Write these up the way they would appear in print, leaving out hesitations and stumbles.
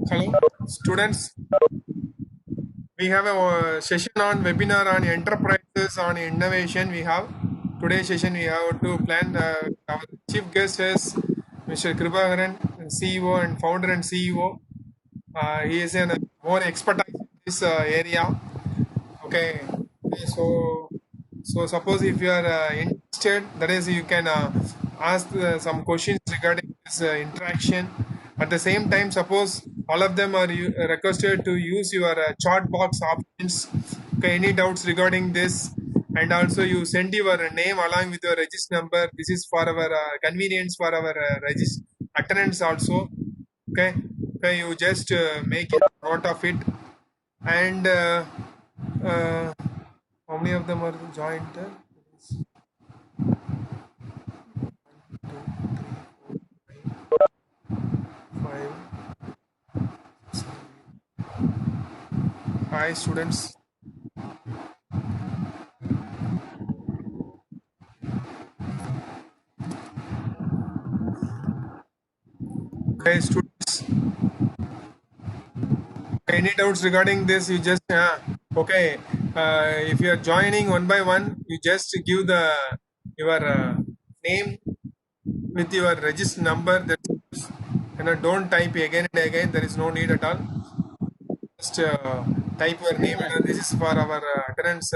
Hello, students. We have a session on webinar on enterprises on innovation. We have today's session. We have to plan. Our chief guest is Mr. Kripakaran, CEO and founder and CEO. He is in more expertise in this area. Okay. So suppose if you are interested, that is, you can ask some questions regarding this interaction. At the same time, suppose all of them are requested to use your chat box options. Okay, any doubts regarding this? And also you send your name along with your register number. This is for our convenience for our attendance also. Okay, okay, you just make a note of it. And uh, how many of them are joined there? 5. Hi, students. Okay, students. Any doubts regarding this? You just okay. If you are joining one by one, you just give the your name with your register number. That don't type again and again. There is no need at all. Just type your name, and this is for our attendance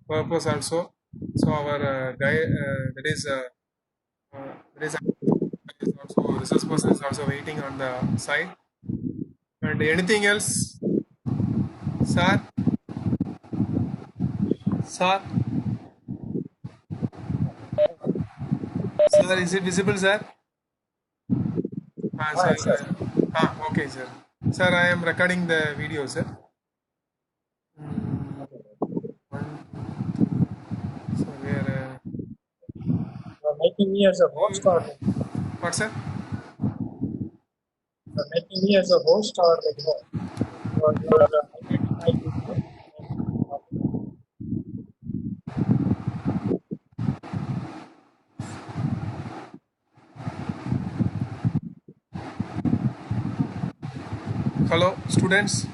purpose also. So our that is also resource person is also waiting on the side. And anything else, sir? Sir, sir, is it visible, sir? Hi, Sir. sir. Okay, sir. Sir, I am recording the video, sir. So we are. You're making me as a host or What, sir? you're making me as a host or like what? You're highlighting my video. Hello, students.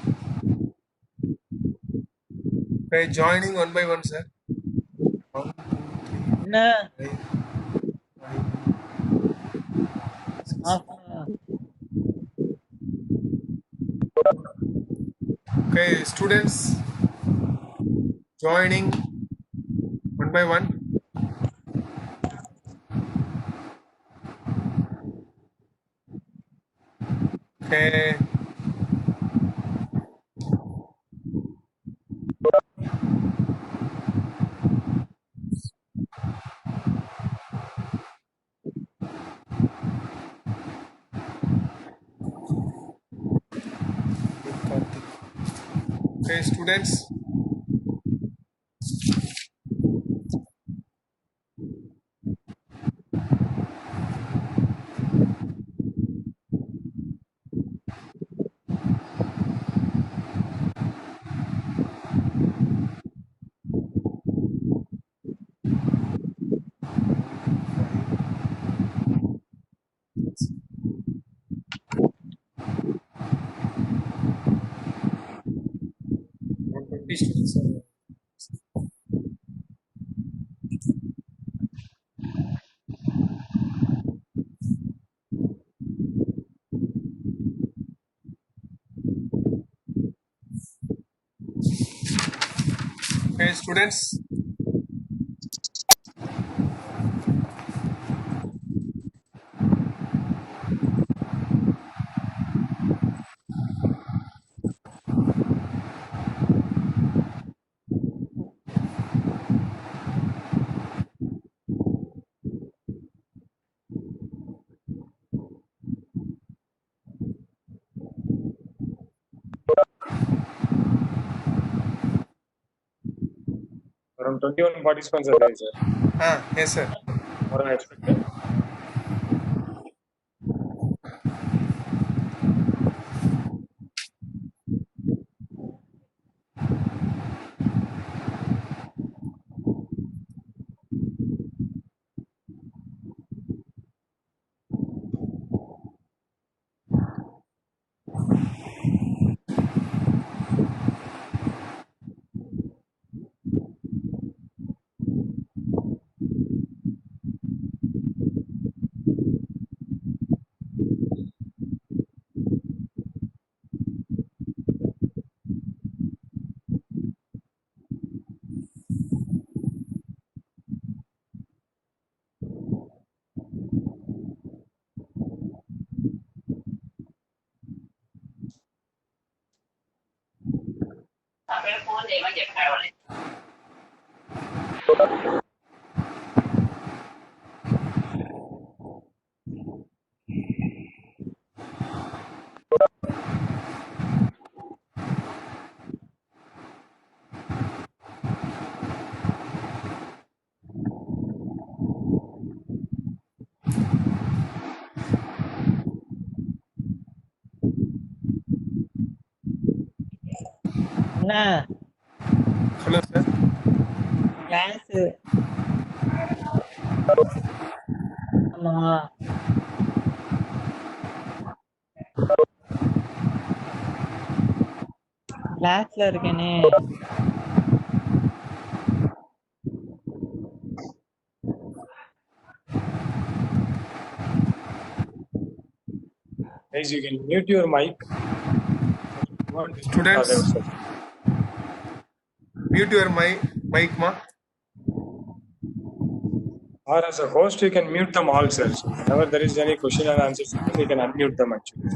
Okay, joining one by one, sir. 1, 2, என்ன 3, 4, 5, 6. Okay, students joining one by one. Okay. Okay, students. Students. Okay, students. Around 21 participants are there, sir. Yes, sir. More than expected. என்ன Hello, sir. Class? ஆமா, கிளாஸ்ல இருக்கேனே. Guys, you can mute your mic. Students, mute your mic, ma. Or as a host, you can mute them all, sir. So whenever there is any question and answer session, you can unmute them actually.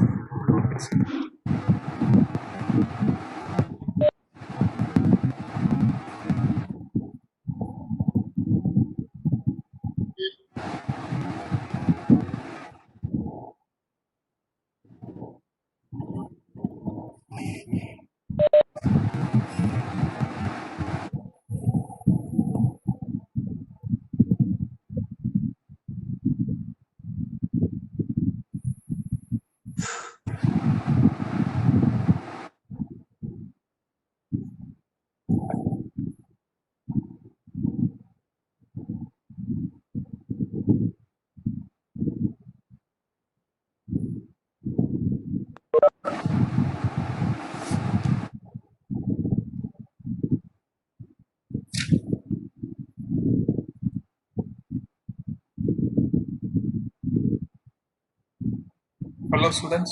Hello, students.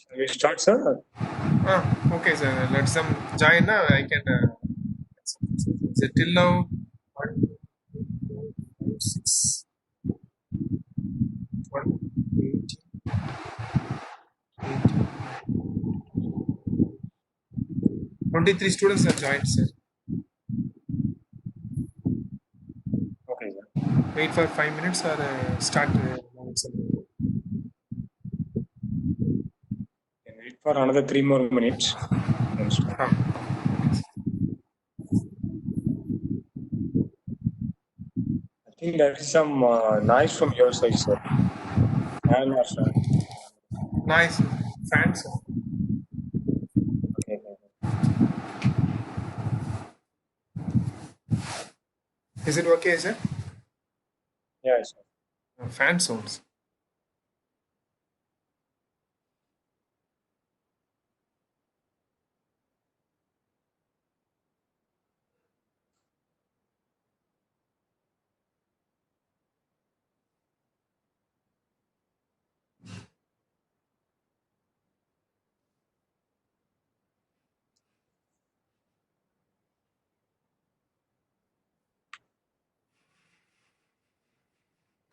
Shall we start, sir? Okay, sir. Let some join. I can. Is it till now? 6, 1, 23 students have joined, sir. Okay, sir. Wait for 5 minutes or start. Can wait for another 3 more minutes. Then start. I think there is some noise from your side, sir. Fan or sir. Nice. Fans. Okay. Is it okay, sir? Yeah, sir. Fan sounds.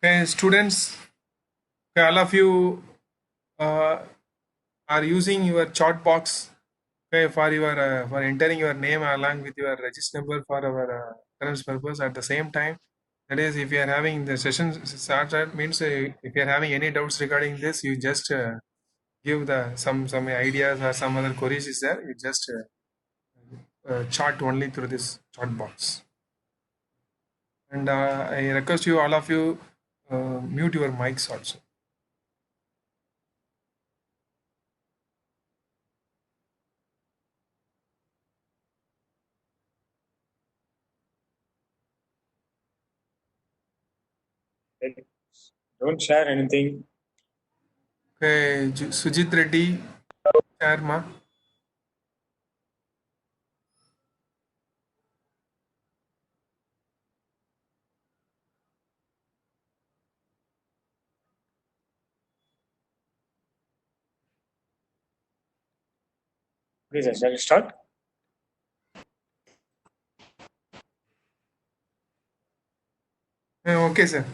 Okay, students, all of you are using your chat box, okay, for entering your name along with your register number for our reference purpose. At the same time, that is, if you are having the session started, means if you are having any doubts regarding this, you just give the some ideas or some other queries is there. You just chat only through this chat box. And I request you, all of you, mute your mics also. Don't share anything. Okay, Sujit Reddy, share ma. Please, shall we start? Okay, sir.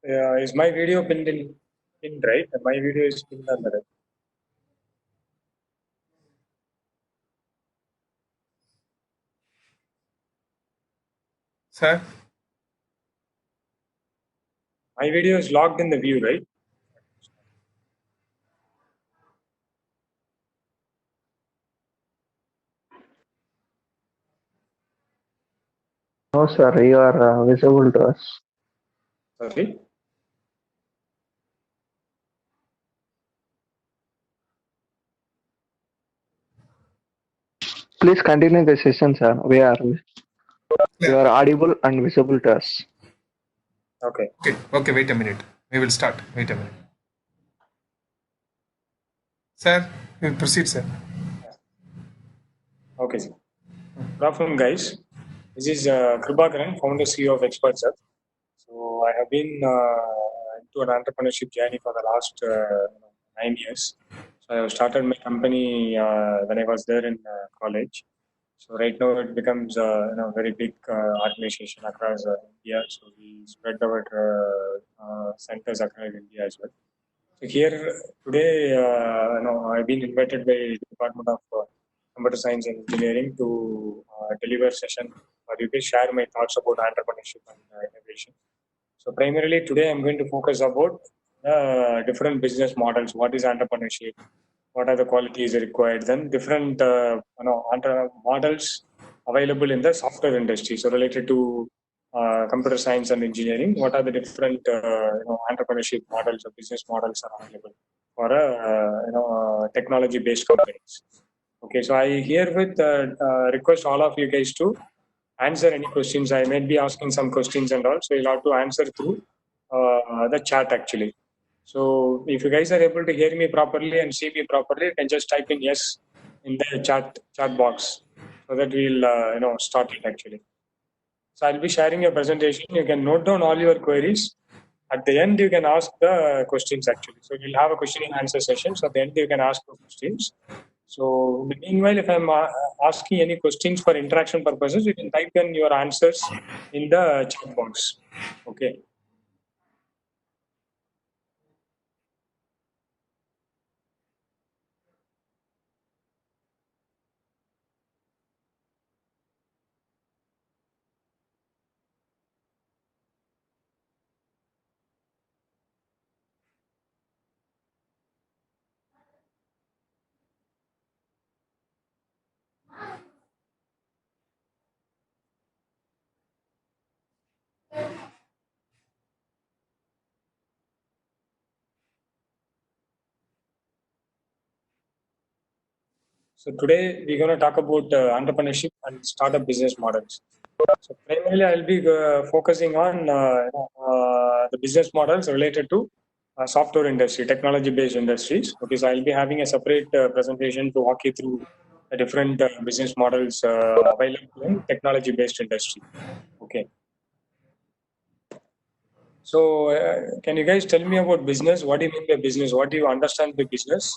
Is my video pinned right? My video is pinned on the right. Sir? My video is logged in the view, right? No, sir, you are visible to us. Sorry. Please continue the session, sir. You are audible and visible to us. Okay. Okay, wait a minute. We will start. Wait a minute. Sir, you proceed, sir. Okay, sir. Good afternoon, guys. This is Kribakaran, founder CEO of Experts Hub. So I have been into an entrepreneurship journey for the last 9 years. So I have started my company when I was there in college. So right now it becomes very big organization across India. So we spread our centers across India as well. So here today, I've been invited by Department of Computer Science and Engineering to deliver session or you can share my thoughts about entrepreneurship and innovation. So primarily today I'm going to focus about different business models. What is entrepreneurship? What are the qualities required? Then different models available in the software industry. So related to computer science and engineering, what are the different entrepreneurship models or business models are available for technology-based companies? Okay, so I herewith request all of you guys to answer any questions. I may be asking some questions and all, so you'll have to answer through the chat actually. So if you guys are able to hear me properly and see me properly, you can just type in yes in the chat box so that we'll start it actually. So I'll be sharing your presentation. You can note down all your queries. At the end, you can ask the questions actually. So we'll have a question and answer session. So at the end, you can ask the questions. So meanwhile, if I'm asking any questions for interaction purposes, you can type in your answers in the chat box. Okay. So today we're going to talk about entrepreneurship and startup business models. So primarily, I'll be focusing on the business models related to software industry, technology-based industries. Okay, so I'll be having a separate presentation to walk you through the different business models available in technology-based industry. Okay. So can you guys tell me about business? What do you mean by business? What do you understand by business?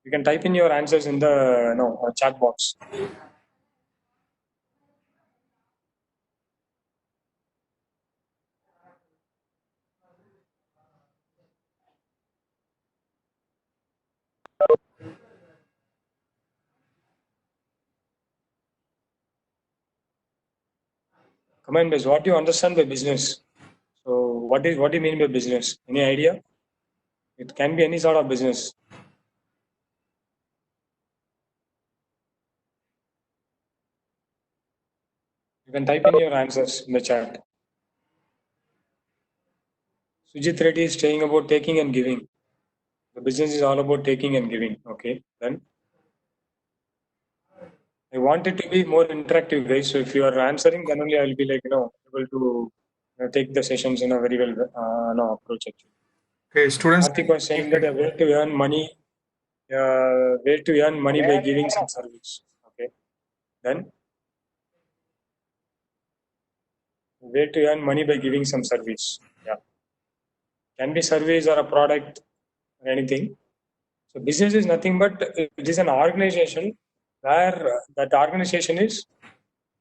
You can type in your answers in the chat box. Comment is what do you understand by business? So what do you mean by business? Any idea? It can be any sort of business. You can type in your answers in the chat. Sujit Reddy is saying about taking and giving. The business is all about taking and giving. Okay, then I want it to be more interactive, guys. So if you are answering, then only I will be like able to take the sessions in a very well approach actually. Okay, students. Karthik was saying that a way to earn money, by giving some service. Okay, then way to earn money by giving some service. Yeah, can be service or a product or anything. So business is nothing but it is an organization where that organization is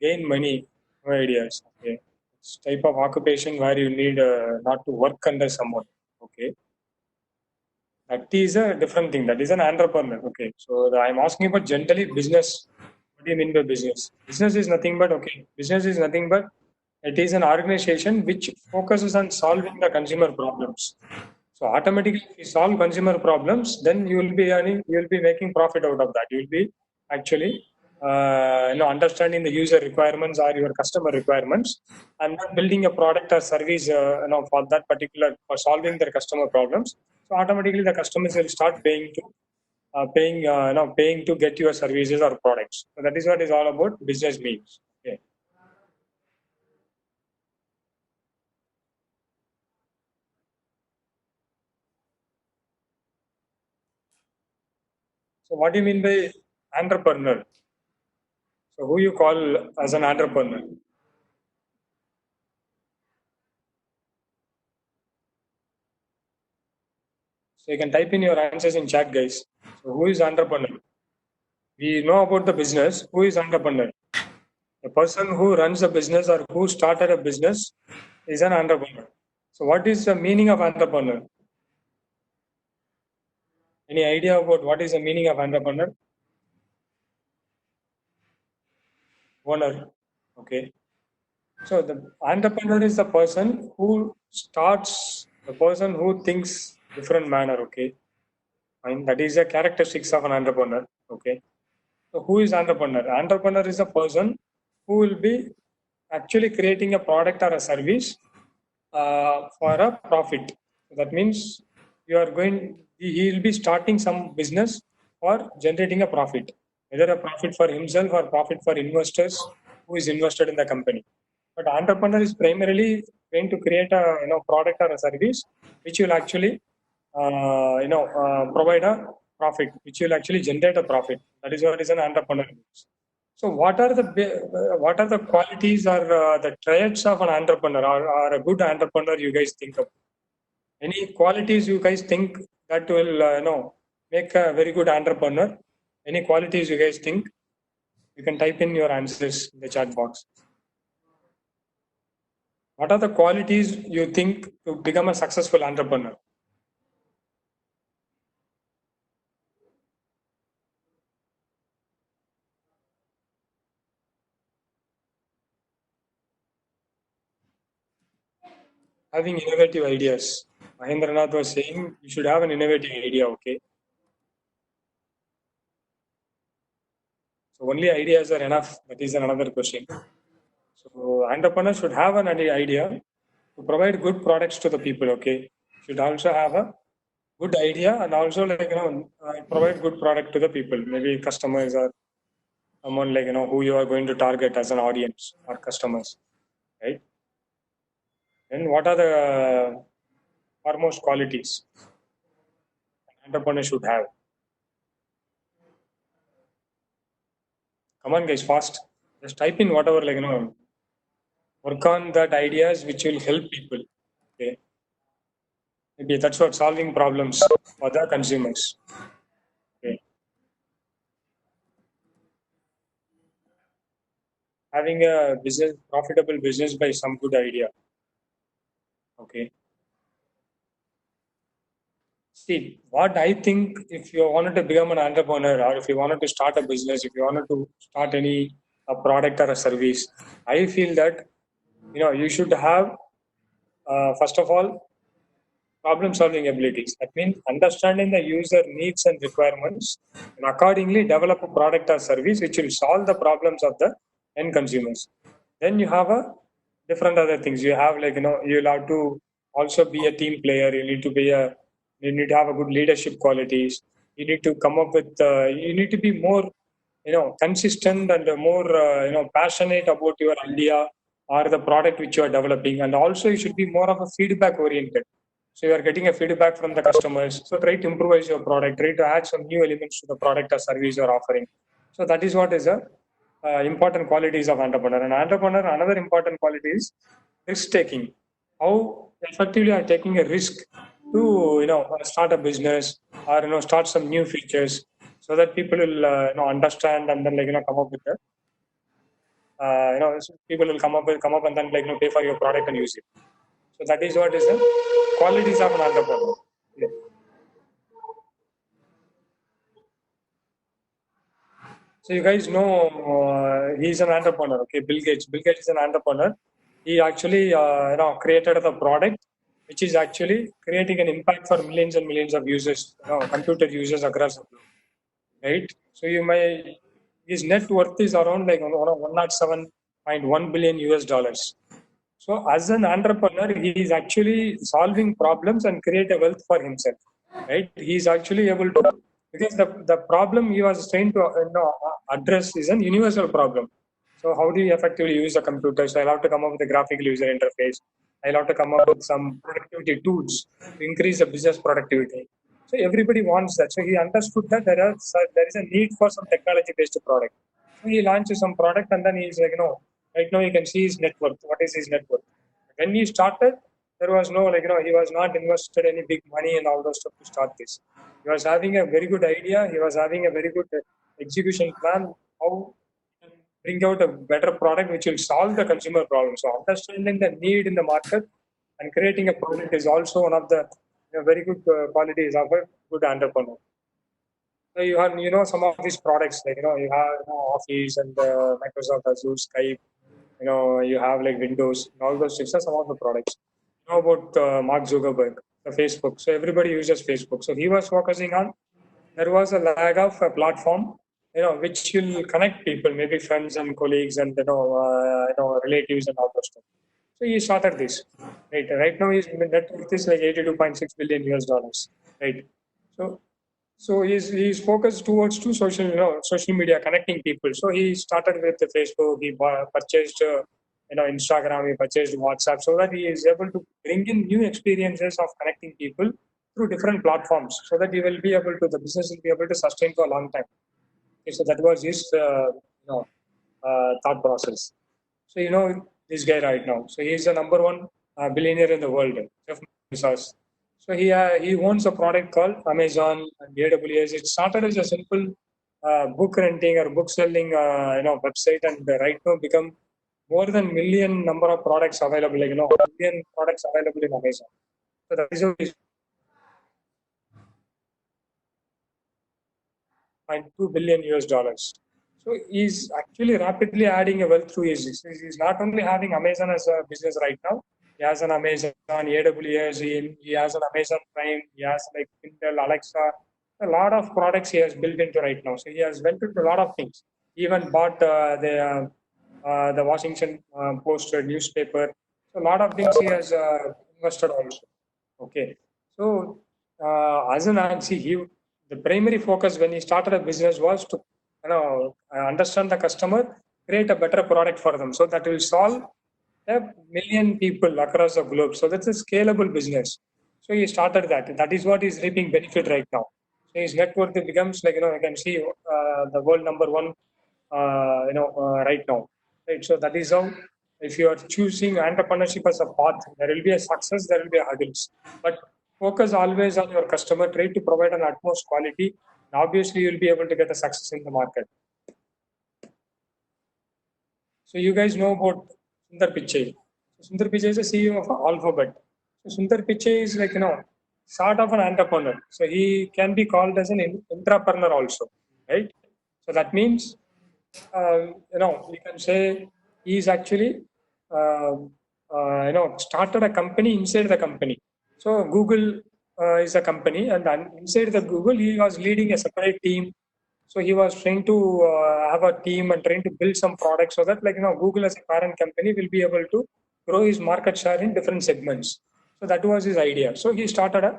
gain money, no ideas. Okay, it's type of occupation where you need not to work under someone. Okay, that is a different thing. That is an entrepreneur. Okay, so I'm asking about generally business. What do you mean by business? Business is nothing but okay. Business is nothing but it is an organization which focuses on solving the consumer problems. So automatically, if you solve consumer problems, then you will be earning, you will be making profit out of that. You will be actually, understanding the user requirements or your customer requirements, and then building a product or service, for that particular for solving their customer problems. So automatically, the customers will start paying to get your services or products. So that is what is all about business means. Okay. So what do you mean by entrepreneur? So who you call as an entrepreneur? So you can type in your answers in chat, guys. So who is entrepreneur? We know about the business. Who is entrepreneur? The person who runs a business or who started a business is an entrepreneur. So what is the meaning of entrepreneur? Any idea about what is the meaning of entrepreneur? Owner. Okay. So the entrepreneur is the person who starts, the person who thinks different manner. Okay. And that is the characteristics of an entrepreneur. Okay. So who is entrepreneur? Entrepreneur is a person who will be actually creating a product or a service for a profit. That means he will be starting some business or generating a profit, whether a profit for himself or profit for investors who is invested in the company. But entrepreneur is primarily going to create a product or a service which will actually provide a profit, which will actually generate a profit. That is what is an entrepreneur. So, what are the qualities or the traits of an entrepreneur or a good entrepreneur? You guys think of any qualities you guys think that will make a very good entrepreneur? Any qualities you guys think? You can type in your answers in the chat box. What are the qualities you think to become a successful entrepreneur? Having innovative ideas. Mahendranath was saying you should have an innovative idea. Okay. So only ideas are enough. That is another question. So entrepreneurs should have an idea to provide good products to the people. Okay, should also have a good idea and also provide good product to the people. Maybe customers or someone who you are going to target as an audience or customers, right? Then what are the foremost qualities an entrepreneur should have? Come on, guys, fast. Just type in whatever work on that ideas which will help people. Okay. Maybe that's what solving problems for the consumers. Okay. Having a profitable business by some good idea. Okay. See, what I think if you wanted to become an entrepreneur or if you wanted to start a business, if you wanted to start a product or a service, I feel that you should have first of all problem solving abilities. That means understanding the user needs and requirements and accordingly develop a product or service which will solve the problems of the end consumers. Then you have a different other things. You have you'll have to also be a team player. You need to have a good leadership qualities. You need to come up with you need to be more consistent and more passionate about your idea or the product which you are developing, and also you should be more of a feedback oriented. So you are getting a feedback from the customers. So try to improvise your product, try to add some new elements to the product or service you are offering. So that is what is a important qualities of entrepreneur. And entrepreneur, another important quality is risk taking. How effectively are taking a risk to start a business or start some new features so that people will understand and then come up with that. So people will come up and then pay for your product and use it. So that is what is the qualities of an entrepreneur. Yeah. So you guys know he's an entrepreneur. Okay, Bill Gates. Bill Gates is an entrepreneur. He actually created the product, which is actually creating an impact for millions and millions of users, computer users across the globe. Right. So you may his net worth is around 107.1 billion US dollars. So as an entrepreneur, he is actually solving problems and create a wealth for himself. Right? He is actually able to, because the problem he was trying to address is an universal problem. So how do you effectively use a computer? So I'll have to come up with a graphical user interface. I'll have to come up with some productivity tools to increase the business productivity. So everybody wants that. So he understood that there is a need for some technology-based product. So he launched some product and then he's right now you can see his net worth. What is his net worth? When he started, there was no he was not invested any big money and all those stuff to start this. He was having a very good idea. He was having a very good execution plan. How bring out a better product which will solve the consumer problem. So understanding the need in the market and creating a product is also one of the very good qualities of a good entrepreneur. So you have some of these products you have Office and Microsoft Azure, Skype. You have like Windows and all those things are some of the products. You know about Mark Zuckerberg, the Facebook. So everybody uses Facebook. So he was focusing on there was a lack of a platform which will connect people, maybe friends and colleagues and relatives and all those stuff. So he started this. Right now his net worth is like 82.6 billion US dollars. Right. So he's focused towards to social media connecting people. So he started with the Facebook. He purchased Instagram. He purchased WhatsApp so that he is able to bring in new experiences of connecting people through different platforms, so that he will be able to the business will be able to sustain for a long time. Okay, so that was his thought process. So this guy right now. So he is the number one billionaire in the world, Jeff Bezos. So he owns a product called Amazon and AWS. It started as a simple book renting or book selling website, and right now become more than million number of products available. Million products available in Amazon. So that is how he's 0.2 billion US dollars. So he's actually rapidly adding a wealth through his. He's not only having Amazon as a business right now. He has an Amazon, AWS, he has an Amazon Prime, he has like Kindle, Alexa, a lot of products he has built into right now. So he has went into a lot of things. He even bought the Washington Post newspaper. So a lot of things he has invested also. Okay. So as an answer, the primary focus when he started a business was to understand the customer, create a better product for them, so that will solve a million people across the globe. So that's a scalable business. So he started that. That is what is reaping benefit right now. So his net worth becomes you can see the world number one right now. Right. So that is how, if you are choosing entrepreneurship as a path, there will be a success, there will be a hurdles. But focus always on your customer, try to provide an utmost quality. And obviously, you'll be able to get a success in the market. So you guys know about Sundar Pichai. So Sundar Pichai is the CEO of Alphabet. So Sundar Pichai is sort of an entrepreneur. So he can be called as an entrepreneur also, right? So that means we can say he's actually started a company inside the company. So Google is a company, and inside the Google he was leading a separate team. So he was trying to have a team and trying to build some products so that Google as a parent company will be able to grow his market share in different segments. So that was his idea. So he started a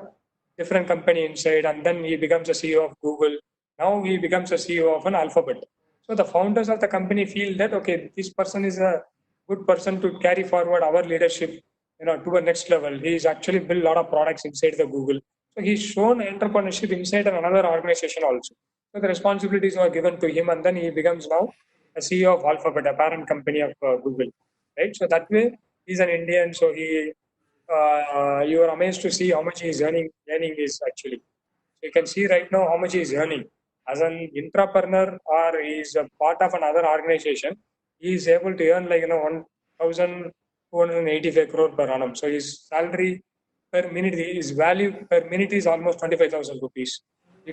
different company inside, and then he becomes a CEO of Google. Now he becomes a CEO of an Alphabet. So the founders of the company feel that okay, this person is a good person to carry forward our leadership, to a next level. He's actually built a lot of products inside the Google. So he's shown entrepreneurship inside another organization also. So the responsibilities were given to him, and then he becomes now a CEO of Alphabet, a parent company of Google. Right. So that way he's an Indian. So he you are amazed to see how much he is earning is actually. So you can see right now how much he is earning. As an entrepreneur or he is a part of another organization, he is able to earn like 1,285 crore per annum. So his salary per minute, his value per minute is almost 25,000 rupees. You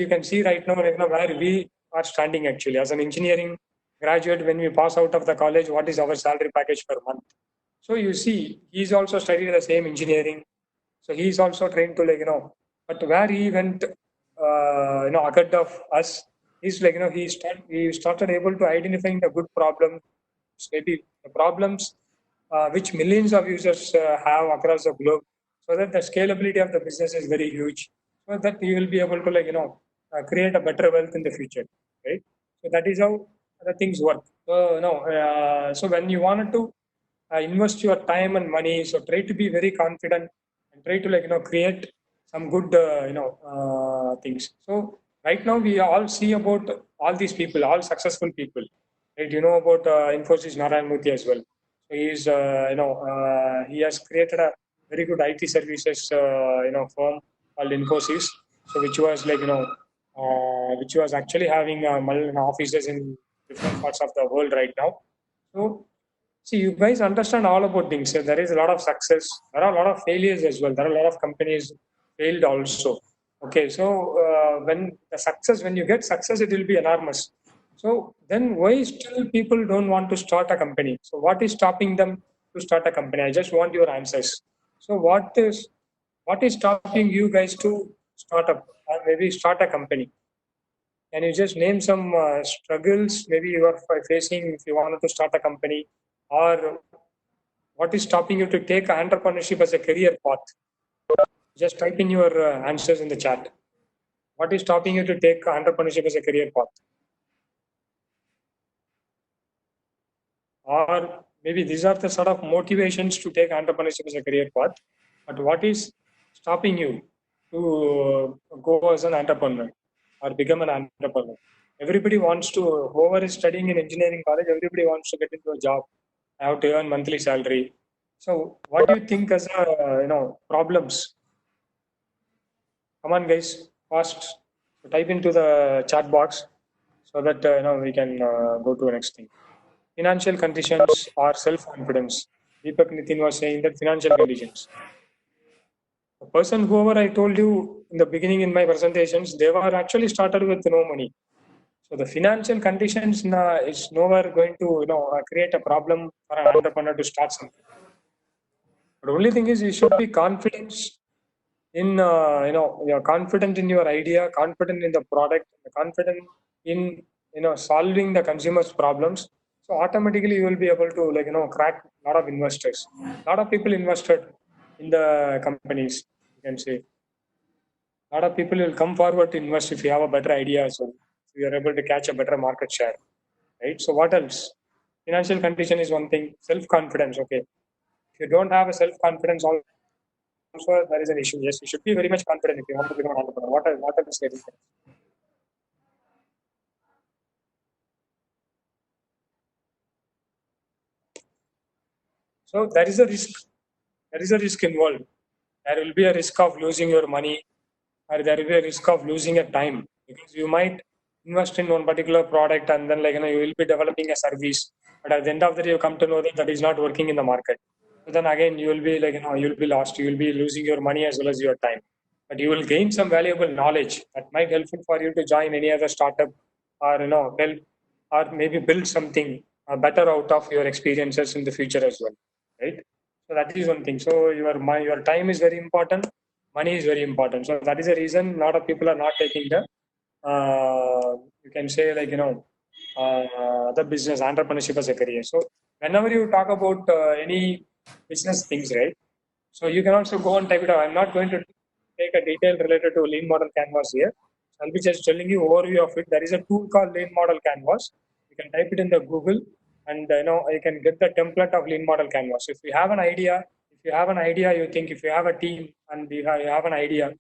can see right now like, where we are standing actually as an engineering graduate. When we pass out of the college, what is our salary package per month? So you see, he's also studied the same engineering. So he's also trained to but where he went, ahead of us, is like he started able to identifying the good problems, maybe the problems which millions of users have across the globe, so that the scalability of the business is very huge, so that you will be able to create a better wealth in the future, right? So that is how the things work. So no, so when you wanted to invest your time and money, so try to be very confident and try to create some good things. So right now we all see about all these people, all successful people, right? You know about Infosys Narayan Murthy as well. So he is he has created a very good IT services firm called Infosys, so which was which was actually having offices in different parts of the world right now. So see, you guys understand all about things. There is a lot of success. There are a lot of failures as well. There are a lot of companies failed also. Okay, so when you get success, it will be enormous. So then, why still people don't want to start a company? So what is stopping them to start a company? I just want your answers. So what is stopping you guys to start up or maybe start a company? Can you just name some struggles maybe you are facing if you wanted to start a company, or what is stopping you to take entrepreneurship as a career path? Just type in your answers in the chat. What is stopping you to take entrepreneurship as a career path? Or maybe these are the sort of motivations to take entrepreneurship as a career path. But what is stopping you to go as an entrepreneur or become an entrepreneur? Everybody wants to, whoever is studying in engineering college, everybody wants to get into a job. I have to earn monthly salary. So what do you think as problems? Come on, guys, fast. So type into the chat box so that we can go to the next thing. Financial conditions or self-confidence. Deepak Nitin was saying that financial conditions. The person, whoever I told you in the beginning in my presentations, they were actually started with no money. So the financial conditions is nowhere going to create a problem for an entrepreneur to start something. But the only thing is you should be confident in you're confident in your idea, confident in the product, confident in solving the consumer's problems. So automatically you will be able to crack a lot of investors. A lot of people invested in the companies. You can say a lot of people will come forward to invest if you have a better idea. So you are able to catch a better market share, right? So what else? Financial condition is one thing. Self confidence. Okay, if you don't have a self confidence, also there is an issue. Yes, you should be very much confident if you want to become an entrepreneur. What are the stages? So there is a risk. There is a risk involved. There will be a risk of losing your money, or there will be a risk of losing your time, because you might invest in one particular product and then you will be developing a service, but at the end of the day you come to know that that is not working in the market. So then again you will be you'll be lost. You will be losing your money as well as your time, but you will gain some valuable knowledge that might helpful for you to join any other startup, or help, or maybe build something better out of your experiences in the future as well, right? So that is one thing. So your time is very important, money is very important. So that is the reason a lot of people are not taking the you can say the business entrepreneurship as a career. So whenever you talk about any business things, right? So you can also go and type it out. I'm not going to take a detail related to lean model canvas here. I'll be just telling you overview of it. There is a tool called lean model canvas. You can type it in the Google, and you can get the template of lean model canvas. If you have an idea, you think, if you have a team and you have an idea,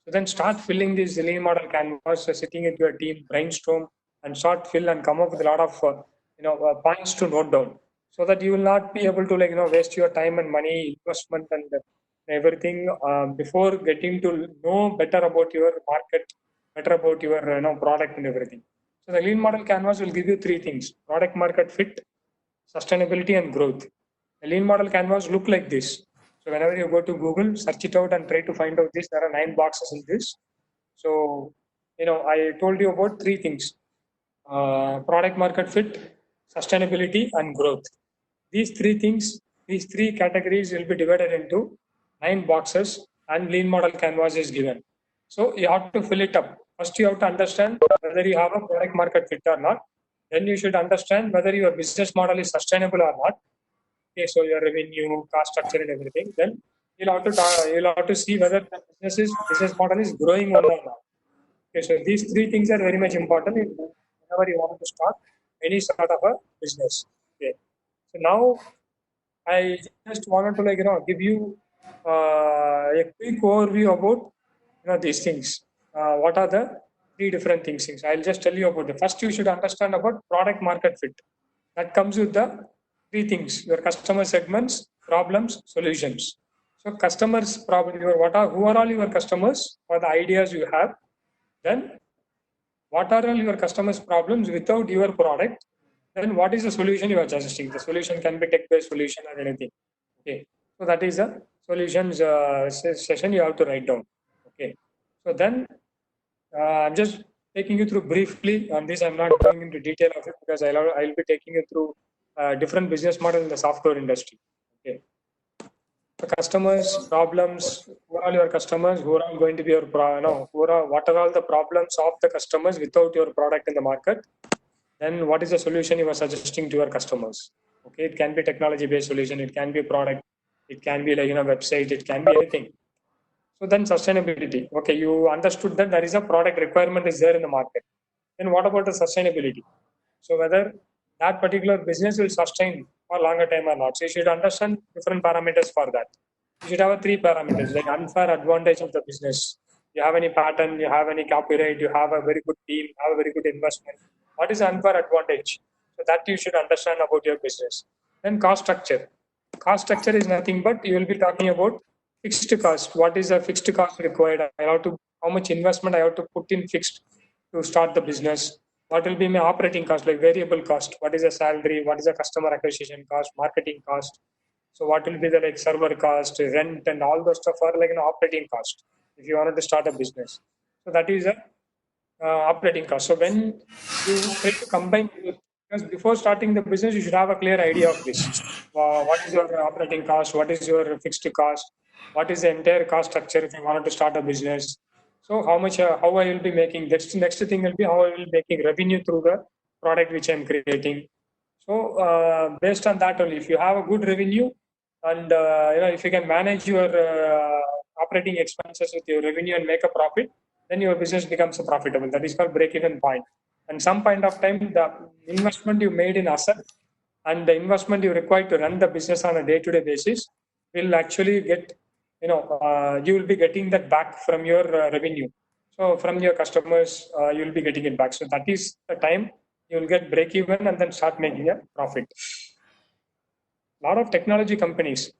so then start filling this lean model canvas, sitting into your team, brainstorm, and start fill and come up with a lot of points to note down. so that you will not be able to waste your time and money, investment and everything before getting to know better about your market, better about your product and everything. So the lean model canvas will give you three things: product market fit, sustainability, and growth. The lean model canvas look like this. So whenever you go to Google, search it out and try to find out this. There are 9 boxes in this. So I told you about three things: product market fit, sustainability, and growth. These three things, these three categories will be divided into 9 boxes, and lean model canvas is given. So you have to fill it up. First, you have to understand whether you have a product market fit or not. Then you should understand whether your business model is sustainable or not. Okay, so your revenue, cost structure, and everything. Then you'll have to see whether the business model is growing or not. Okay, so these three things are very much important whenever you want to start any sort of a business. Okay, so now I just wanted to give you a quick overview about these things. What are the three different things? I'll just tell you about the first. You should understand about product market fit. That comes with the three things: your customer segments, problems, solutions. So customers problem who are all your customers for the ideas you have. Then what are all your customers' problems without your product? Then what is the solution you are suggesting? The solution can be tech-based solution or anything. Okay, so that is a solutions session you have to write down. Okay, so then I'm just taking you through briefly on this. I'm not going into detail of it because I'll be taking you through different business model in the software industry. Okay, the customers' problems, who are all your customers, who are all going to be your, what are all the problems of the customers without your product in the market? Then what is the solution you are suggesting to your customers? Okay, it can be technology-based solution, it can be a product, it can be website, it can be anything. So then sustainability. Okay, you understood that there is a product requirement is there in the market. Then what about the sustainability? So whether that particular business will sustain for longer time or not. So you should understand different parameters for that. You should have three parameters like unfair advantage of the business. You have any patent, you have any copyright, you have a very good team, have a very good investment. What is unfair advantage? So that you should understand about your business. Then cost structure. Cost structure is nothing but you will be talking about fixed cost. What is the fixed cost required? How much investment I have to put in fixed to start the business. What will be my operating cost, like variable cost? What is the salary? What is the customer acquisition cost, marketing cost? So what will be the server cost, rent, and all those stuff are like an operating cost if you wanted to start a business. So that is a operating cost. So when you try to combine, because before starting the business, you should have a clear idea of this. What is your operating cost? What is your fixed cost? What is the entire cost structure if you wanted to start a business? So how I will be making next thing will be how I will be making revenue through the product which I'm creating. So based on that only, if you have a good revenue and if you can manage your operating expenses with your revenue and make a profit, then your business becomes profitable. That is called break-even point. And some point of time, the investment you made in asset and the investment you require to run the business on a day-to-day basis will actually get, you will be getting that back from your revenue. So from your customers, you will be getting it back. So that is the time you will get break-even and then start making a profit. A lot of technology companies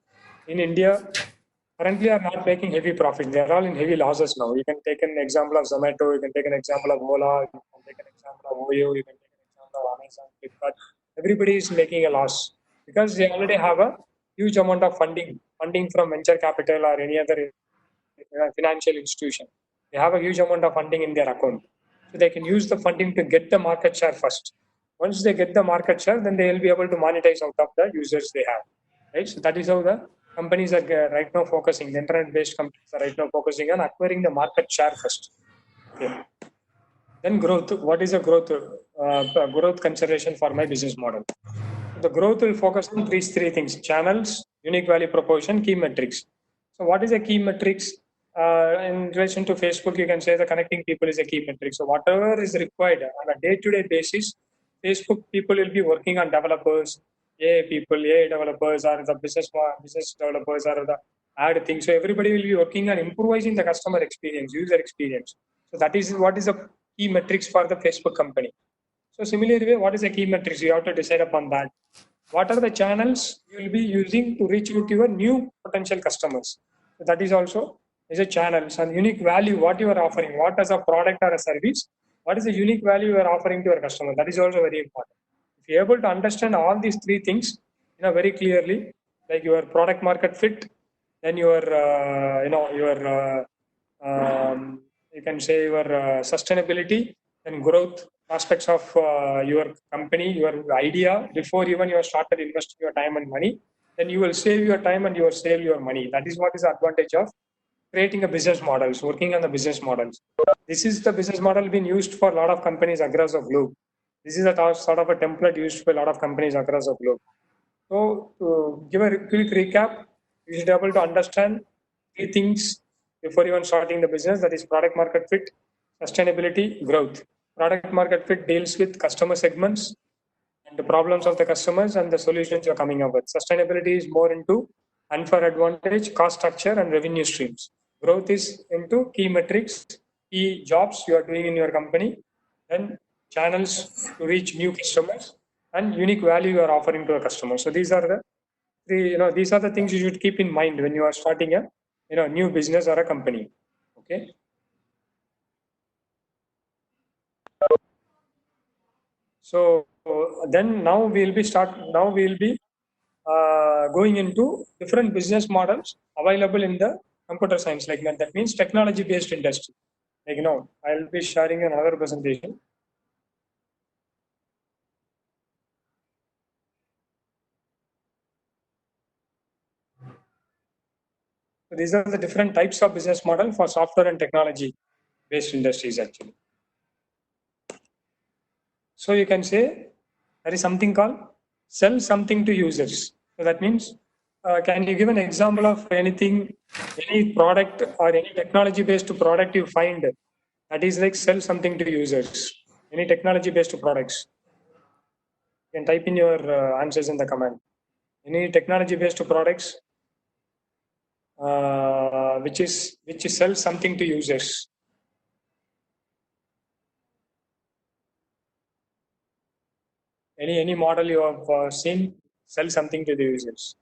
in India currently are not making heavy profit. They are all in heavy losses now. You can take an example of Zomato, you can take an example of Ola, you can take an example of Oyo, you can take an example of Amazon, Flipkart. Everybody is making a loss because they already have a huge amount of funding from venture capital or any other financial institution. They have a huge amount of funding in their account. So they can use the funding to get the market share first. Once they get the market share, then they will be able to monetize out of the users they have. Right? So that is how the companies are right now focusing. The internet-based companies are right now focusing on acquiring the market share first. Okay. Then growth. What is a growth? Growth consideration for my business model. The growth will focus on these three things: channels, unique value proposition, key metrics. So what is a key metrics? In relation to Facebook, you can say the connecting people is a key metric. So whatever is required on a day-to-day basis, Facebook people will be working on developers, AI people, AI developers, or the business developers, or the ad things. So everybody will be working on improvising the customer experience, user experience. So that is what is the key metrics for the Facebook company. So similarly, what is the key metrics? You have to decide upon that. what are the channels you will be using to reach out to your new potential customers. So that is also is a channels and unique value what you are offering, what as a product or a service, what is the unique value you are offering to your customer. That is also very important. If you're able to understand all these three things, very clearly, like your product market fit, then your your you can say your sustainability and growth aspects of your company, your idea before even you have started investing your time and money, then you will save your time and you will save your money. That is what is the advantage of creating a business models, working on the business models. This is the business model being used for a lot of companies across the globe. This is a sort of a template used by a lot of companies across the globe. So to give a quick recap, you should be able to understand three things before even starting the business. That is product market fit, sustainability, growth. Product market fit deals with customer segments and the problems of the customers and the solutions you're coming up with. Sustainability is more into unfair advantage, cost structure, and revenue streams. Growth is into key metrics, key jobs you are doing in your company, and channels to reach new customers, and unique value you are offering to a customer. So these are the three, these are the things you should keep in mind when you are starting a new business or a company. Okay. So then now we'll be going into different business models available in the computer science, like that means technology based industry. Like I'll be sharing another presentation. So these are the different types of business model for software and technology based industries actually. So you can say there is something called sell something to users. So that means, can you give an example of anything, any product or any technology based product you find that is like sell something to users? Any technology based products? You can type in your answers in the comment. Any technology based products which sell something to users? Any model you have seen sell something to the users?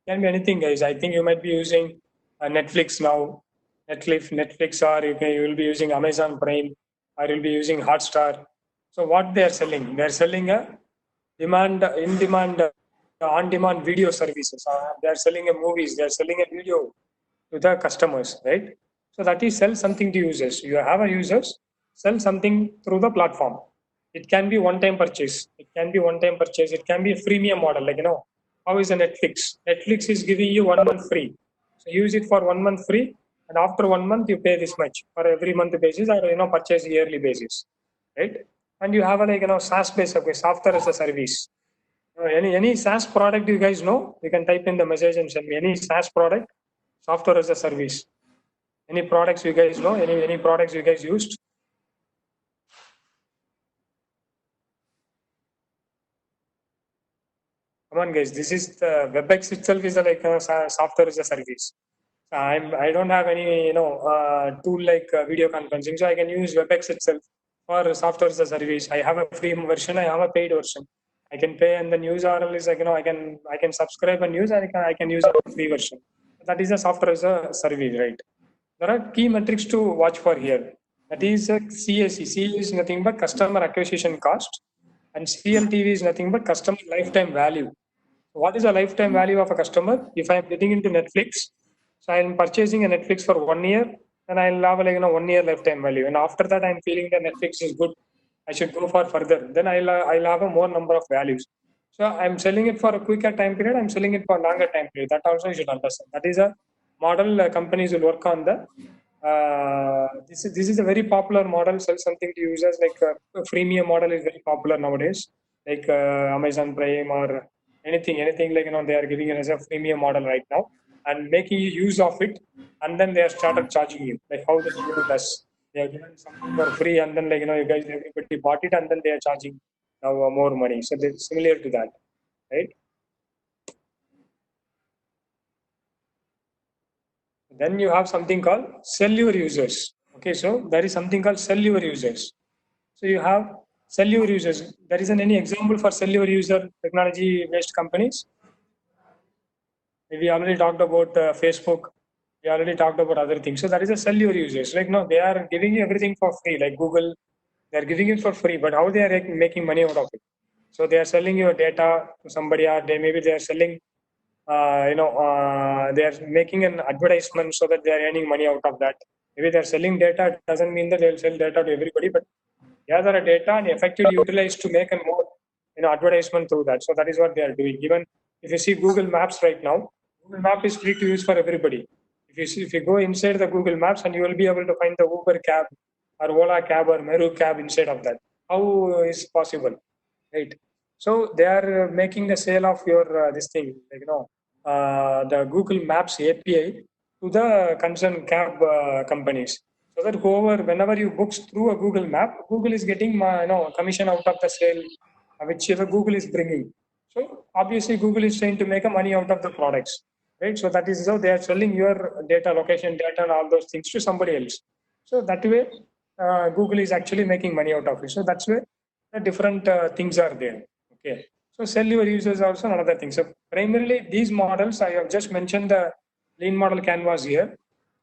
Can be anything, guys. I think you might be using Netflix now, Netflix, or you will be using Amazon Prime, or you'll be using Hotstar. So what they are selling? They are selling a on-demand video services. They are selling a movies. They are selling a video to the customers, right? So that is sell something to users. You have a users, sell something through the platform. It can be one-time purchase. It can be one-time purchase. It can be a freemium model, like how is a Netflix? Netflix is giving you 1 month free. So use it for 1 month free, and after 1 month you pay this much for every month basis, or purchase yearly basis, right? And you have a SaaS based, okay, software as a service. Any SaaS product you guys know, you can type in the message and send me any SaaS product, software as a service. Any products you guys know? Any products you guys used? Come on, guys. This is the WebEx itself is like a software as a service. I don't have any tool like video conferencing, so I can use WebEx itself for software as a service. I have a free version. I have a paid version. I can pay, and the news URL is like I can subscribe and use, and I can use a free version. That is a software as a service, right? There are key metrics to watch for here. That is CAC. C is nothing but customer acquisition cost, and CLTV is nothing but customer lifetime value. What is the lifetime value of a customer? If I am getting into Netflix, so I am purchasing a Netflix for 1 year, then I'll have 1 year lifetime value. And after that, I'm feeling that Netflix is good, I should go for further. Then I'll have a more number of values. So I'm selling it for a quicker time period. I'm selling it for a longer time period. That also you should understand. That is a model companies will work on the. This is a very popular model. Sell something to users, like a freemium model is very popular nowadays, like Amazon Prime or anything like they are giving it as a freemium model right now and making use of it, and then they have started charging you, like how the Google does. They are given something for free, and then you guys, everybody bought it, and then they are charging now more money. So they're similar to that, right? Then you have something called sell your users. Okay, so there is something called sell your users. So you have cellular users. There isn't any example for cellular user technology-based companies. We already talked about Facebook. We already talked about other things. So that is a cellular users. Like no, they are giving you everything for free. Like Google, they are giving it for free. But how they are making money out of it? So they are selling your data to somebody, or maybe they are selling. They are making an advertisement so that they are earning money out of that. Maybe they are selling data. It doesn't mean that they will sell data to everybody, but gather a data and effectively utilize to make a more advertisement through that. So that is what they are doing. Even if you see Google Maps right now, Google Map is free to use for everybody. If you go inside the Google Maps, and you will be able to find the Uber cab or Ola cab or Meru cab inside of that. How is possible, right? So they are making the sale of your this thing, the Google Maps API to the concerned cab companies, so that whoever, whenever you books through a Google Map, Google is getting commission out of the sale, whichever Google is bringing. So obviously Google is trying to make a money out of the products, right? So that is how they are selling your data, location data, and all those things to somebody else. So that way, Google is actually making money out of it. So that's where the different things are there. Okay. So cellular users also another thing. So primarily these models, I have just mentioned the lean model canvas here.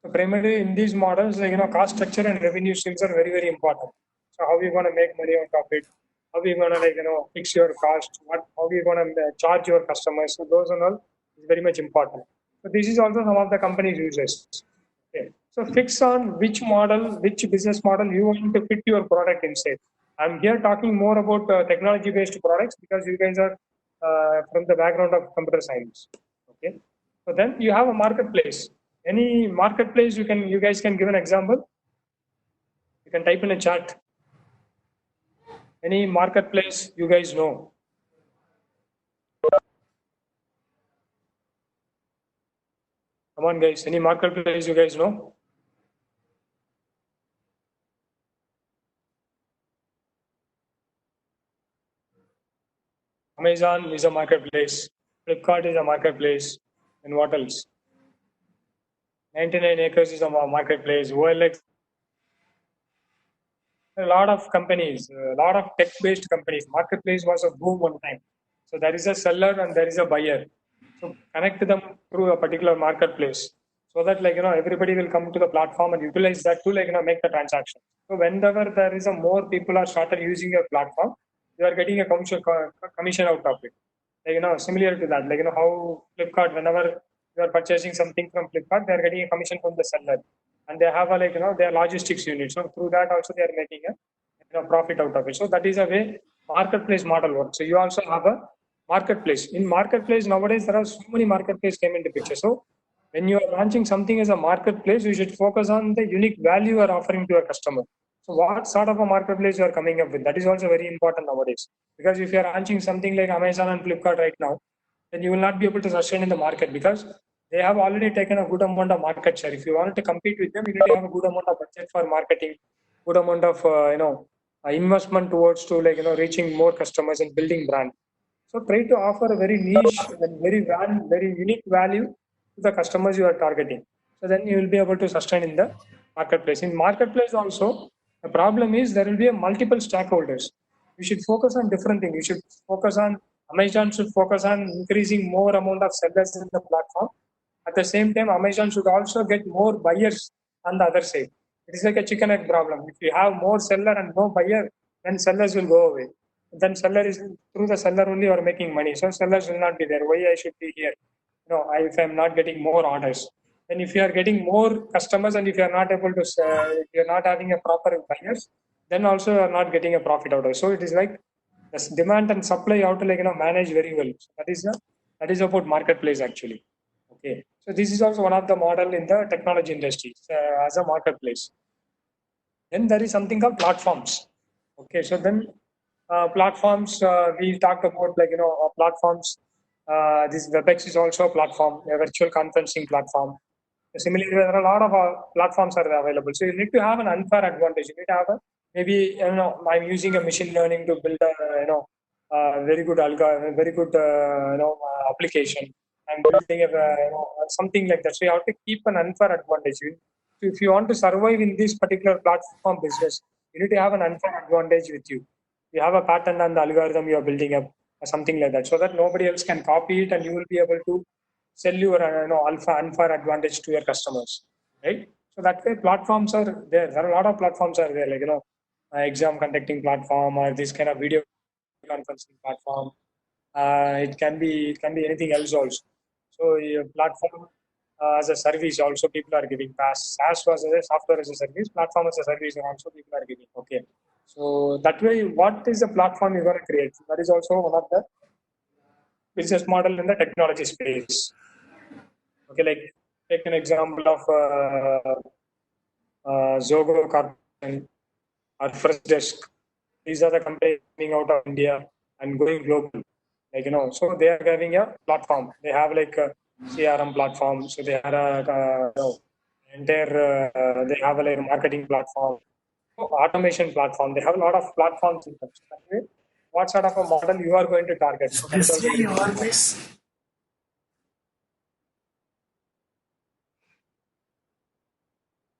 So primarily in these models, cost structure and revenue streams are very, very important. So how we going to make money out of it? How we going to fix your cost? How we going to charge your customers? So those and all is very much important. So this is also some of the companies uses. Okay. So fix on which model, which business model you want to fit your product inside. I'm here talking more about technology-based products because you guys are from the background of computer science. Okay. So then you have a marketplace. Any marketplace you guys can give an example. You can type in a chat. Any marketplace you guys know. Come on, guys. Any marketplace you guys know? Amazon is a marketplace. Flipkart is a marketplace. And what else? 99 acres is a marketplace. OLX. A lot of companies, a lot of tech-based companies. Marketplace was a boom one time. So there is a seller and there is a buyer. So connect them through a particular marketplace, so that everybody will come to the platform and utilize that to make the transaction. So whenever there is a more people are started using your platform, you are getting a commission out of it. Similar to that, how Flipkart, whenever you are purchasing something from Flipkart, they are getting a commission from the seller, and they have a their logistics unit. So through that also they are making a profit out of it. So that is a way marketplace model works. So you also have a marketplace. In marketplace nowadays there are so many marketplace came into picture. So when you are launching something as a marketplace, you should focus on the unique value you are offering to your customer. So what sort of a marketplace you are coming up with, that is also very important nowadays. Because if you are launching something like Amazon and Flipkart right now, then you will not be able to sustain in the market because they have already taken a good amount of market share. If you want to compete with them, you need to have a good amount of budget for marketing, good amount of investment towards to reaching more customers and building brand. So try to offer a very niche and very unique value to the customers you are targeting. So then you will be able to sustain in the marketplace. In marketplace also, the problem is there will be a multiple stakeholders. You should focus on different things. You should focus on Amazon should focus on increasing more amount of sellers in the platform. At the same time, Amazon should also get more buyers on the other side. It is like a chicken egg problem. If you have more seller and no buyer, then sellers will go away. Then seller is through the seller only you are making money. So sellers will not be there. Why I should be here? If I'm not getting more orders. Then if you are getting more customers and if you are not able to, if you are not having a proper buyers, then also you are not getting a profit out of it. So it is like the demand and supply you have to manage very well. So that is about marketplace actually. Okay. So this is also one of the model in the technology industry as a marketplace. Then there is something called platforms. Okay. So then platforms we talked about platforms. This WebEx is also a platform, a virtual conferencing platform. Similarly, there are a lot of platforms are available. So you need to have an unfair advantage. You need to have a maybe I'm using a machine learning to build a very good very good application. I'm building something like that. So you have to keep an unfair advantage. If you want to survive in this particular platform business, you need to have an unfair advantage with you. you have a patent on the algorithm you are building up or something like that, so that nobody else can copy it, and you will be able to sell your alpha unfair advantage to your customers, right? So that way platforms are there. There are a lot of platforms are there, like exam conducting platform or this kind of video conferencing platform. It can be anything else also. So your platform as a service also people are giving. SaaS was a software as a service, platform as a service, and also people are giving. Okay, so that way, what is the platform you're going to create? That is also one of the business model in the technology space. Okay, like take an example of Zogo Corporation or Freshdesk. These are the companies coming out of India and going global. So they are having a platform. They have like a CRM platform. So they have they have a like marketing platform, automation platform. They have a lot of platforms in them. So that way, what sort of a model you are going to target? So that is also very important.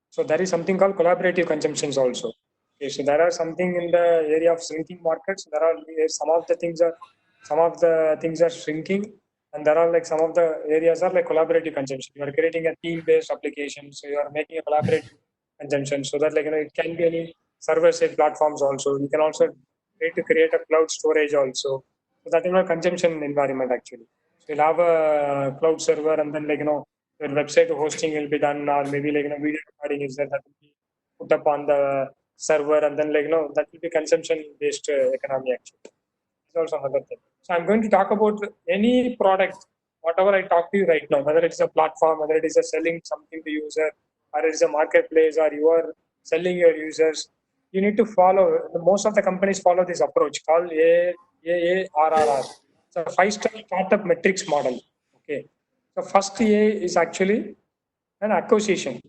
So there is something called collaborative consumptions also. Okay, so there are something in the area of shrinking markets. There are some of the things are shrinking, and there are like some of the areas are like collaborative consumption. You are creating a team-based application, so you are making a collaborative consumption, so that it can be any server-side platforms also. You can also try to create a cloud storage also. So that is a consumption environment actually. So you'll have a cloud server, and then your website hosting will be done, or maybe video recording is there that will be put up on the server, and then that will be consumption based economy actually. It's also another thing. So I'm going to talk about any product, whatever I talk to you right now, whether it's a platform, whether it is a selling something to user, or it's a marketplace, or you are selling your users. You need to follow. Most of the companies follow this approach called AARRR. So 5-step startup metrics model. Okay. So first A is actually an acquisition.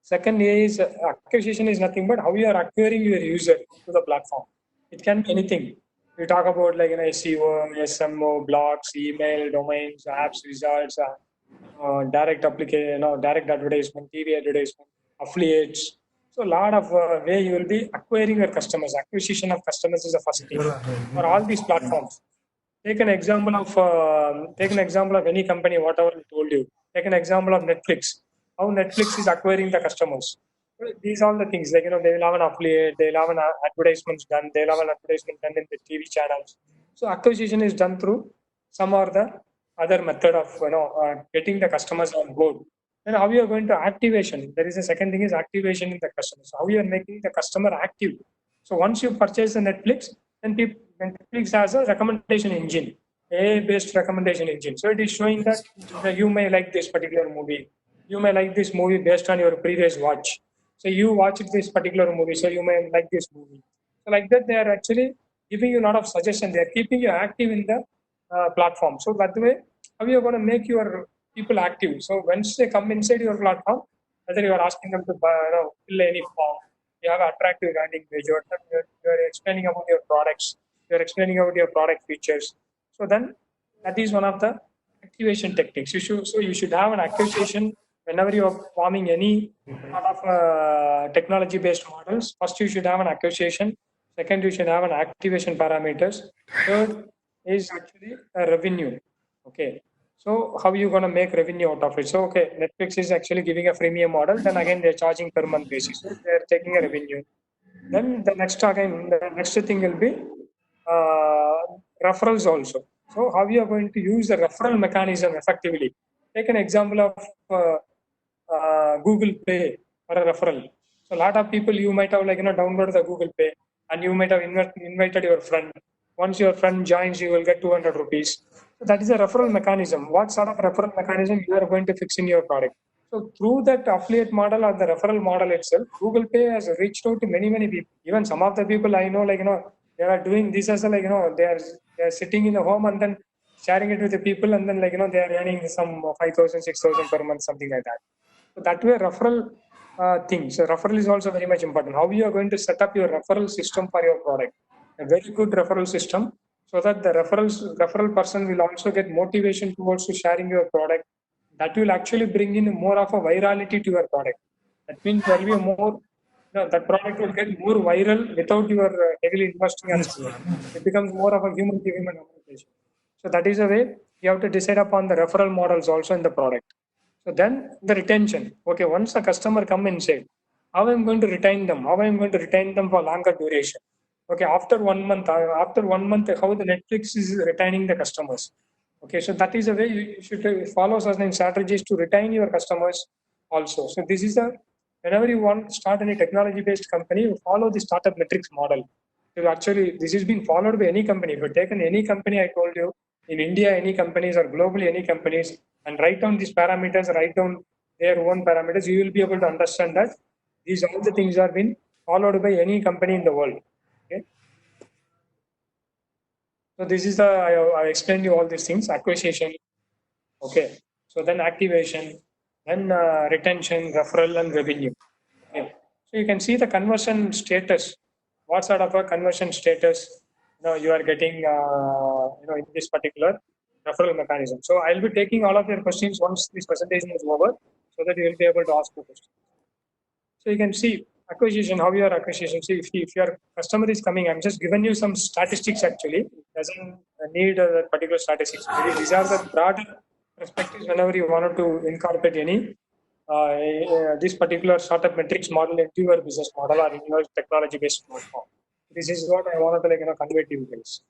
Second A is acquisition is nothing but how you are acquiring your user to the platform. It can be anything. We talk about SEO, SMO, blogs, email, domains, apps, results, direct application, direct advertisement, TV advertisement, affiliates. So a lot of way you will be acquiring your customers. Acquisition of customers is the first thing for all these platforms. Take an example of any company, whatever I told you. Take an example of Netflix. How Netflix is acquiring the customers. These are the things they will have an affiliate, they'll have an advertisements done, they'll have an advertisement done in the TV channels. So acquisition is done through some or the other method of getting the customers on board. Then how you are going to activation? There is a second thing is activation in the customers. How you are making the customer active. So once you purchase the Netflix, then Netflix has a recommendation engine, AI-based recommendation engine. So it is showing that you may like this particular movie. You may like this movie based on your previous watch. So you watched this particular movie, so you may like this movie. So like that, they are actually giving you a lot of suggestions. They are keeping you active in the platform. So that way, how you are going to make your people active. So once they come inside your platform, whether you are asking them to fill any form, you have attractive landing page, you're explaining about your products, you're explaining about your product features. So then that is one of the activation techniques. You should have an activation whenever you are forming any sort of technology based models. First you should have an acquisition. Second, you should have an activation parameters. Third is actually a revenue. Okay. So how you going to make revenue out of it? So okay, Netflix is actually giving a freemium model. Then again, they're charging per month basis. So they're taking a revenue. Then the next thing will be referrals also. So how you are going to use the referral mechanism effectively? Take an example of Google Pay or a referral. So a lot of people you might have downloaded the Google Pay and you might have invited your friend. Once your friend joins, you will get 200 rupees. So that is a referral mechanism. What sort of referral mechanism you are going to fix in your product? So through that affiliate model or the referral model itself, Google Pay has reached out to many people. Even some of the people I know, they are doing this as they are sitting in the home and then sharing it with the people, and then they are earning some 5,000, 6,000 per month, something like that. So that way referral thing. So referral is also very much important. How you are going to set up your referral system for your product? A very good referral system, so that the referral person will also get motivation towards sharing your product. That will actually bring in more of a virality to your product. That means there will be more that product will get more viral without your heavily investing as well. It becomes more of a human to human communication. So that is a way you have to decide upon the referral models also in the product. So then the retention. Okay, once a customer come inside, how I'm going to retain them? How I'm going to retain them for longer duration? Okay, after 1 month, how the Netflix is retaining the customers. Okay, so that is a way you should follow certain strategies to retain your customers also. So this is a whenever you want to start any technology-based company, you follow the startup metrics model. So actually, this has been followed by any company. If you taken any company, I told you, in India, any companies or globally any companies, and write down these parameters, write down their own parameters, you will be able to understand that these all the things are been followed by any company in the world. Okay. So this is I explained you all these things: acquisition, okay. So then activation, then retention, referral, and revenue. Okay. So you can see the conversion status. What sort of a conversion status you are getting in this particular referral mechanism. So I'll be taking all of your questions once this presentation is over, so that you will be able to ask the questions. So you can see acquisition, how your acquisition. See, if your customer is coming, I'm just giving you some statistics actually. It doesn't need particular statistics. These are the broad perspectives whenever you wanted to incorporate any this particular startup metrics model into your business model or in your technology-based platform. This is what I wanted to convey to you guys.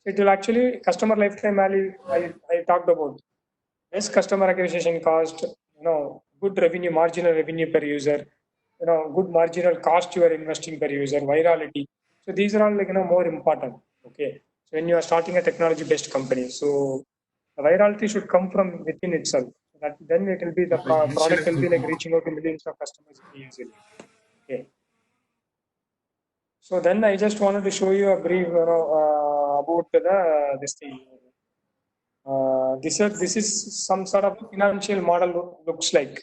It will actually customer lifetime value. I talked about less customer acquisition cost, good revenue, marginal revenue per user, good marginal cost you are investing per user, virality. So these are all more important. Okay. So when you are starting a technology based company, so the virality should come from within itself. That then it will be the product will be like reaching out to millions of customers easily. Okay. So then I just wanted to show you a brief, about this thing. This is some sort of financial model looks like.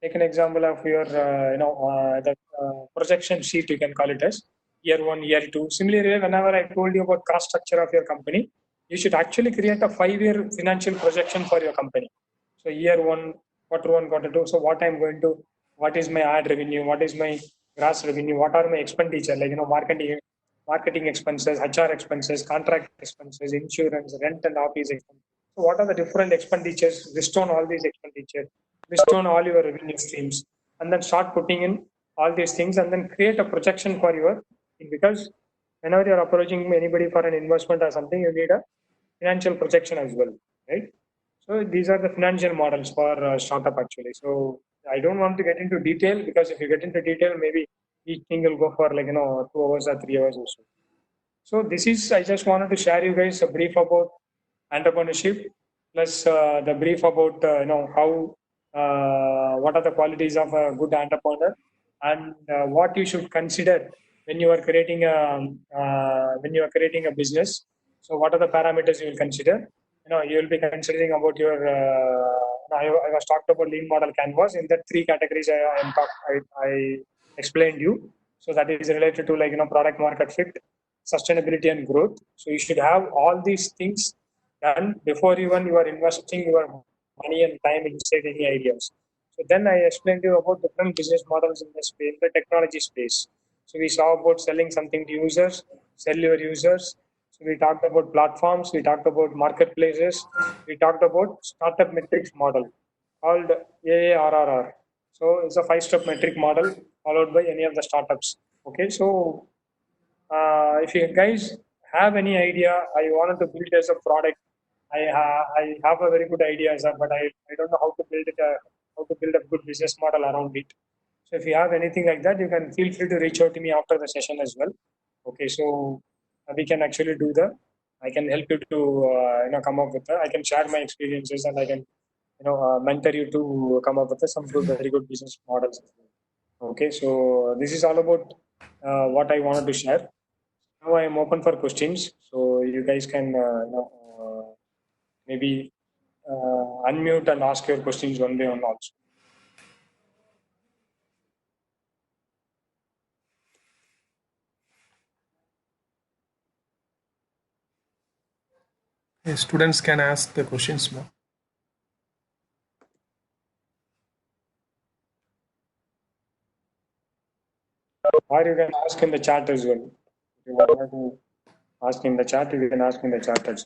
Take an example of your the projection sheet, you can call it as year 1, year 2. Similarly, whenever I told you about cost structure of your company, you should actually create a 5-year financial projection for your company. So year 1, quarter 1, quarter 2. So what is my ad revenue? What is my gross revenue? What are my expenditure? Like marketing expenses, HR expenses, contract expenses, insurance, rent and office expenses. So what are the different expenditures? List on all these expenditures, list on all your revenue streams, and then start putting in all these things and then create a projection for your thing. Because whenever you're approaching anybody for an investment or something, you need a financial projection as well, right? So these are the financial models for startup actually. So I don't want to get into detail because if you get into detail, maybe each thing will go for 2 hours or 3 hours or so. So this is, I just wanted to share you guys a brief about entrepreneurship, plus the brief about how what are the qualities of a good entrepreneur, and what you should consider when you are creating a business. So what are the parameters you will consider? You will be considering about your. I was talked about lean model canvas. In that 3 categories, I explained you. So that is related to product market fit, sustainability and growth. So you should have all these things done before even you are investing your money and time inside any ideas. So then I explained to you about different business models in the space, the technology space. So we saw about selling something to users, sell your users. So we talked about platforms, we talked about marketplaces, we talked about startup metrics model called AARRR. So it's a 5-step metric model followed by any of the startups. Okay, so if you guys have any idea, I wanted to build as a product. I have a very good idea, sir, but I don't know how to build it, how to build a good business model around it. So if you have anything like that, you can feel free to reach out to me after the session as well. Okay, so we can actually do the. I can help you to come up with. I can share my experiences and I can mentor you to come up with some good, very good business models. Okay, so this is all about what I wanted to share. Now I am open for questions, so you guys can maybe unmute and ask your questions one by one also. Students can ask the questions now. Or you can ask in the chat as well. If you want to ask in the chat, you can ask in the chat as well.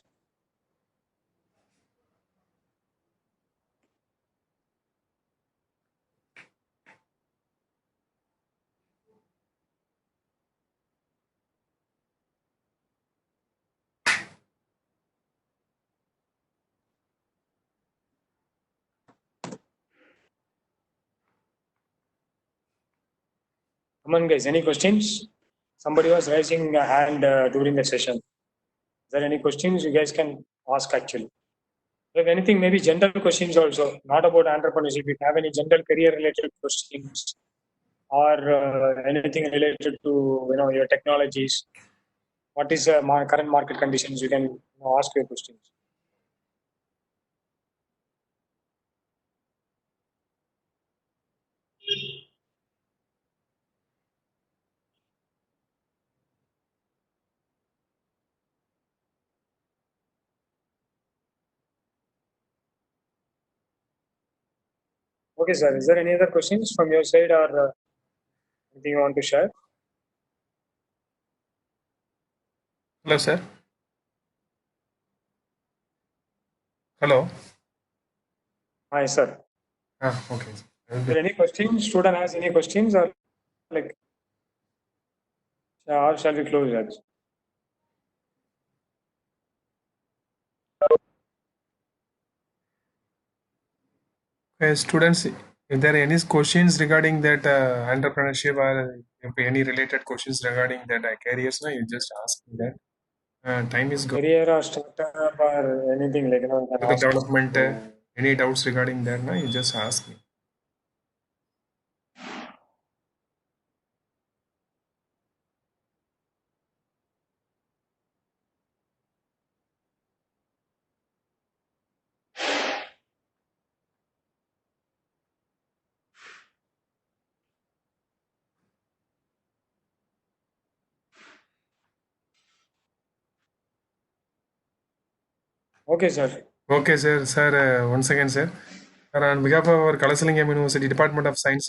Come on, guys. Any questions? Somebody was raising a hand during the session. Is there any questions you guys can ask actually? If anything, maybe general questions also, not about entrepreneurship. If you have any general career related questions or anything related to your technologies, what is the current market conditions? You can ask your questions. Okay, sir. Is there any other questions from your side or anything you want to share? Hello, sir. Hello. Hi, sir. Okay. Is there any questions? Student has any questions or like, or shall we close that? Students, if there are any questions regarding that entrepreneurship or if any related questions regarding that careers, you just ask me that. Time is gone. Career or startup or anything like you can The ask. development, any doubts regarding that, you just ask me. Okay, sir. Okay, sir. Sir, once again, sir. Sir, on behalf of our Kalasalingam University Department of Science,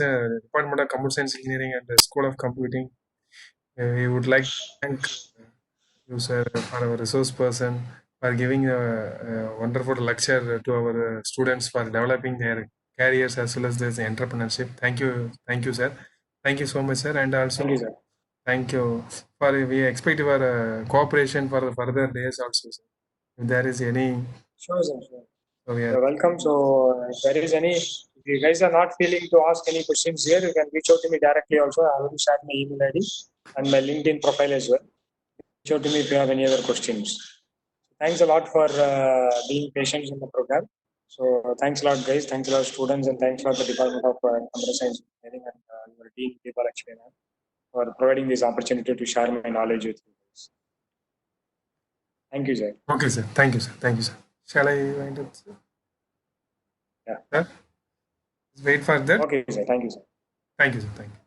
Department of Computer Science Engineering, and the School of Computing, we would like to thank you, sir, for our resource person, for giving a wonderful lecture to our students for developing their careers as well as their entrepreneurship. Thank you, sir. Thank you so much, sir, and also Thank you, sir. thank you for we expect your cooperation for the further days also, sir. If there is any, Sure, sir. Sure. so we are You're welcome. So, if there is any, if you guys are not feeling to ask any questions here, you can reach out to me directly also. I already shared my email ID and my LinkedIn profile as well. Reach out to me if you have any other questions. Thanks a lot for being patient in the program. So, thanks a lot, guys. Thanks a lot, students, and thanks a lot, the Department of Computer Science Engineering and your dean, Deepa Lakshmi, for providing this opportunity to share my knowledge with you guys. Thank you, sir. okay, sir. Thank you, sir. Thank you, sir. Shall I wind up, sir? Yeah. Sir? Wait for that. Okay, sir. Thank you, sir. Thank you, sir. Thank you.